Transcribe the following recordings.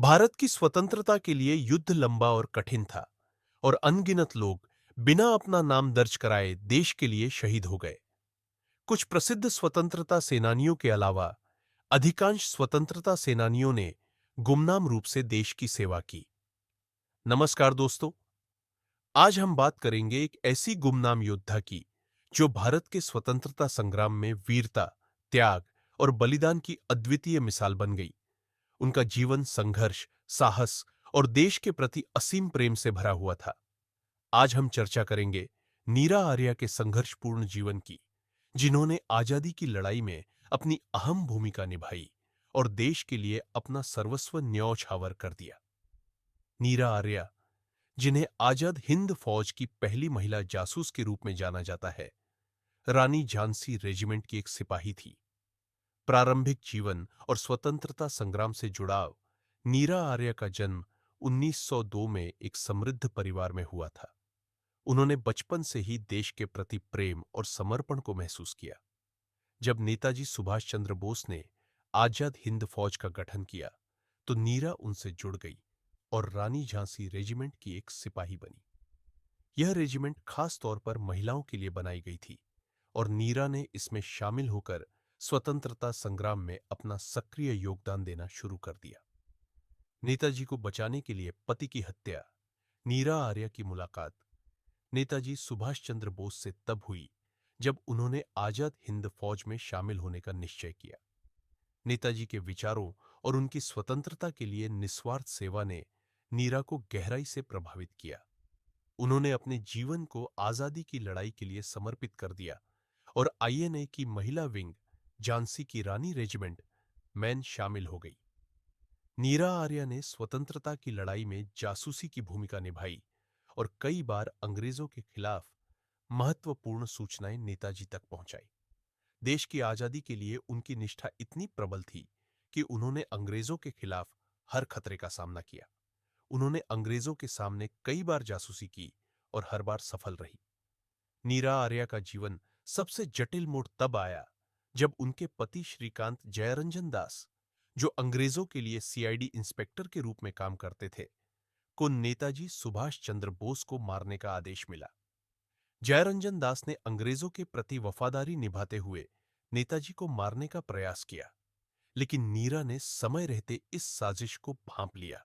भारत की स्वतंत्रता के लिए युद्ध लंबा और कठिन था और अनगिनत लोग बिना अपना नाम दर्ज कराए देश के लिए शहीद हो गए। कुछ प्रसिद्ध स्वतंत्रता सेनानियों के अलावा अधिकांश स्वतंत्रता सेनानियों ने गुमनाम रूप से देश की सेवा की। नमस्कार दोस्तों, आज हम बात करेंगे एक ऐसी गुमनाम योद्धा की जो भारत के स्वतंत्रता संग्राम में वीरता, त्याग और बलिदान की अद्वितीय मिसाल बन गई। उनका जीवन संघर्ष, साहस और देश के प्रति असीम प्रेम से भरा हुआ था। आज हम चर्चा करेंगे नीरा आर्या के संघर्षपूर्ण जीवन की, जिन्होंने आजादी की लड़ाई में अपनी अहम भूमिका निभाई और देश के लिए अपना सर्वस्व न्यौछावर कर दिया। नीरा आर्या, जिन्हें आजाद हिंद फौज की पहली महिला जासूस के रूप में जाना जाता है, रानी झांसी रेजिमेंट की एक सिपाही थी। प्रारंभिक जीवन और स्वतंत्रता संग्राम से जुड़ाव। नीरा आर्या का जन्म 1902 में एक समृद्ध परिवार में हुआ था। उन्होंने बचपन से ही देश के प्रति प्रेम और समर्पण को महसूस किया। जब नेताजी सुभाष चंद्र बोस ने आजाद हिंद फौज का गठन किया, तो नीरा उनसे जुड़ गई और रानी झांसी रेजिमेंट की एक सिपाही बनी। यह रेजिमेंट खास तौर पर महिलाओं के लिए बनाई गई थी और नीरा ने इसमें शामिल होकर स्वतंत्रता संग्राम में अपना सक्रिय योगदान देना शुरू कर दिया। नेताजी को बचाने के लिए पति की हत्या। नीरा आर्या की मुलाकात नेताजी सुभाष चंद्र बोस से तब हुई जब उन्होंने आजाद हिंद फौज में शामिल होने का निश्चय किया। नेताजी के विचारों और उनकी स्वतंत्रता के लिए निस्वार्थ सेवा ने नीरा को गहराई से प्रभावित किया। उन्होंने अपने जीवन को आजादी की लड़ाई के लिए समर्पित कर दिया और आईएनए की महिला विंग झांसी की रानी रेजिमेंट मैन शामिल हो गई। नीरा आर्या ने स्वतंत्रता की लड़ाई में जासूसी की भूमिका निभाई और कई बार अंग्रेजों के खिलाफ महत्वपूर्ण सूचनाएं नेताजी तक पहुंचाई। देश की आजादी के लिए उनकी निष्ठा इतनी प्रबल थी कि उन्होंने अंग्रेजों के खिलाफ हर खतरे का सामना किया। उन्होंने अंग्रेजों के सामने कई बार जासूसी की और हर बार सफल रही। नीरा आर्या का जीवन सबसे जटिल मोड़ तब आया जब उनके पति श्रीकांत जयरंजन दास, जो अंग्रेजों के लिए सीआईडी इंस्पेक्टर के रूप में काम करते थे, को नेताजी सुभाष चंद्र बोस को मारने का आदेश मिला। जयरंजन दास ने अंग्रेजों के प्रति वफादारी निभाते हुए नेताजी को मारने का प्रयास किया, लेकिन नीरा ने समय रहते इस साजिश को भांप लिया।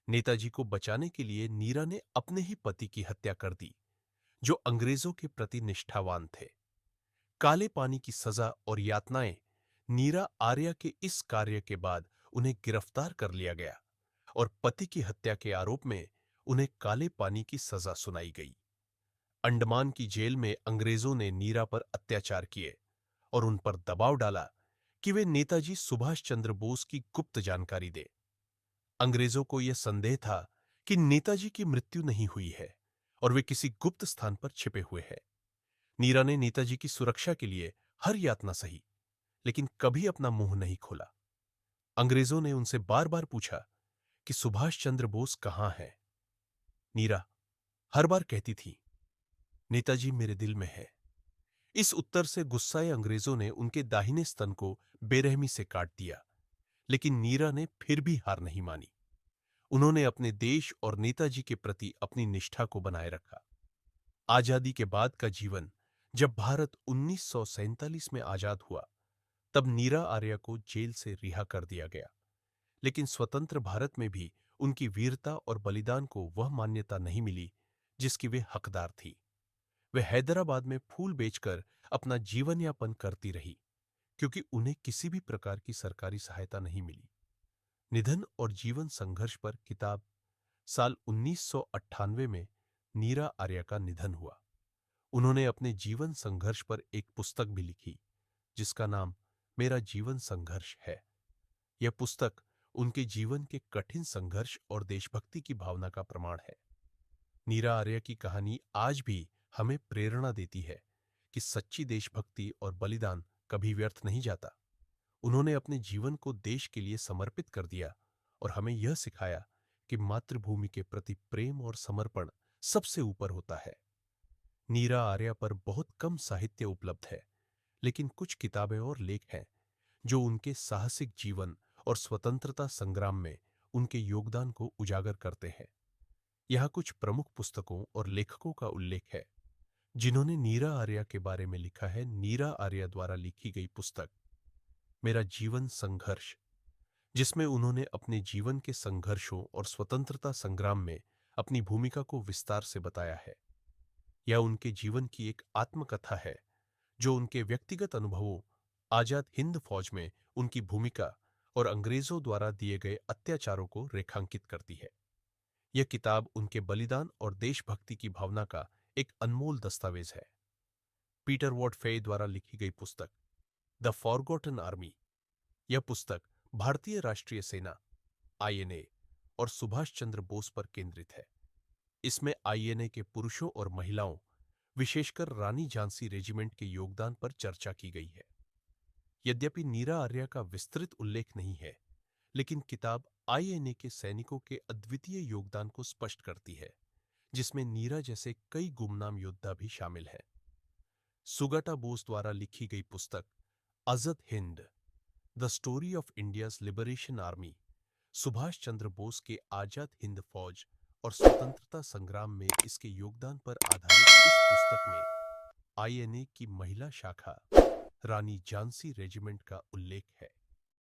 नेताजी को बचाने के लिए नीरा ने अपने ही पति की हत्या कर दी, जो अंग्रेजों के प्रति निष्ठावान थे। काले पानी की सजा और यातनाएं। नीरा आर्या के इस कार्य के बाद उन्हें गिरफ्तार कर लिया गया और पति की हत्या के आरोप में उन्हें काले पानी की सजा सुनाई गई। अंडमान की जेल में अंग्रेजों ने नीरा पर अत्याचार किए और उन पर दबाव डाला कि वे नेताजी सुभाष चंद्र बोस की गुप्त जानकारी दें। अंग्रेजों को यह संदेह था कि नेताजी की मृत्यु नहीं हुई है और वे किसी गुप्त स्थान पर छिपे हुए हैं। नीरा ने नेताजी की सुरक्षा के लिए हर यातना सही, लेकिन कभी अपना मुंह नहीं खोला। अंग्रेजों ने उनसे बार बार पूछा कि सुभाष चंद्र बोस कहां है। नीरा हर बार कहती थी, नेताजी मेरे दिल में है। इस उत्तर से गुस्साए अंग्रेजों ने उनके दाहिने स्तन को बेरहमी से काट दिया, लेकिन नीरा ने फिर भी हार नहीं मानी। उन्होंने अपने देश और नेताजी के प्रति अपनी निष्ठा को बनाए रखा। आजादी के बाद का जीवन। जब भारत 1947 में आजाद हुआ, तब नीरा आर्या को जेल से रिहा कर दिया गया, लेकिन स्वतंत्र भारत में भी उनकी वीरता और बलिदान को वह मान्यता नहीं मिली जिसकी वे हकदार थी। वे हैदराबाद में फूल बेचकर अपना जीवन यापन करती रही, क्योंकि उन्हें किसी भी प्रकार की सरकारी सहायता नहीं मिली। निधन और जीवन संघर्ष पर किताब। साल 1998 में नीरा आर्या का निधन हुआ। उन्होंने अपने जीवन संघर्ष पर एक पुस्तक भी लिखी, जिसका नाम मेरा जीवन संघर्ष है। यह पुस्तक उनके जीवन के कठिन संघर्ष और देशभक्ति की भावना का प्रमाण है। नीरा आर्या की कहानी आज भी हमें प्रेरणा देती है कि सच्ची देशभक्ति और बलिदान कभी व्यर्थ नहीं जाता। उन्होंने अपने जीवन को देश के लिए समर्पित कर दिया और हमें यह सिखाया कि मातृभूमि के प्रति प्रेम और समर्पण सबसे ऊपर होता है। नीरा आर्या पर बहुत कम साहित्य उपलब्ध है, लेकिन कुछ किताबें और लेख हैं जो उनके साहसिक जीवन और स्वतंत्रता संग्राम में उनके योगदान को उजागर करते हैं। यहाँ कुछ प्रमुख पुस्तकों और लेखकों का उल्लेख है जिन्होंने नीरा आर्या के बारे में लिखा है। नीरा आर्या द्वारा लिखी गई पुस्तक मेरा जीवन संघर्ष, जिसमें उन्होंने अपने जीवन के संघर्षों और स्वतंत्रता संग्राम में अपनी भूमिका को विस्तार से बताया है। यह उनके जीवन की एक आत्मकथा है जो उनके व्यक्तिगत अनुभवों, आजाद हिंद फौज में उनकी भूमिका और अंग्रेजों द्वारा दिए गए अत्याचारों को रेखांकित करती है। यह किताब उनके बलिदान और देशभक्ति की भावना का एक अनमोल दस्तावेज है। पीटर वॉट फेय द्वारा लिखी गई पुस्तक द फॉरगॉटन आर्मी, यह पुस्तक भारतीय राष्ट्रीय सेना आईएनए और सुभाष चंद्र बोस पर केंद्रित है। इसमें आईएनए के पुरुषों और महिलाओं, विशेषकर रानी झांसी रेजिमेंट के योगदान पर चर्चा की गई है। यद्यपि नीरा आर्या का विस्तृत उल्लेख नहीं है, लेकिन किताब आईएनए के सैनिकों के अद्वितीय योगदान को स्पष्ट करती है, जिसमें नीरा जैसे कई गुमनाम योद्धा भी शामिल हैं। सुगाटा बोस द्वारा लिखी गई पुस्तक Azad Hind, the story of India's liberation army, Subhash Chandra Bose के आजाद हिंद फौज और स्वतंत्रता संग्राम में इसके योगदान पर आधारित इस पुस्तक में आईएनए की महिला शाखा रानी झांसी रेजिमेंट का उल्लेख है।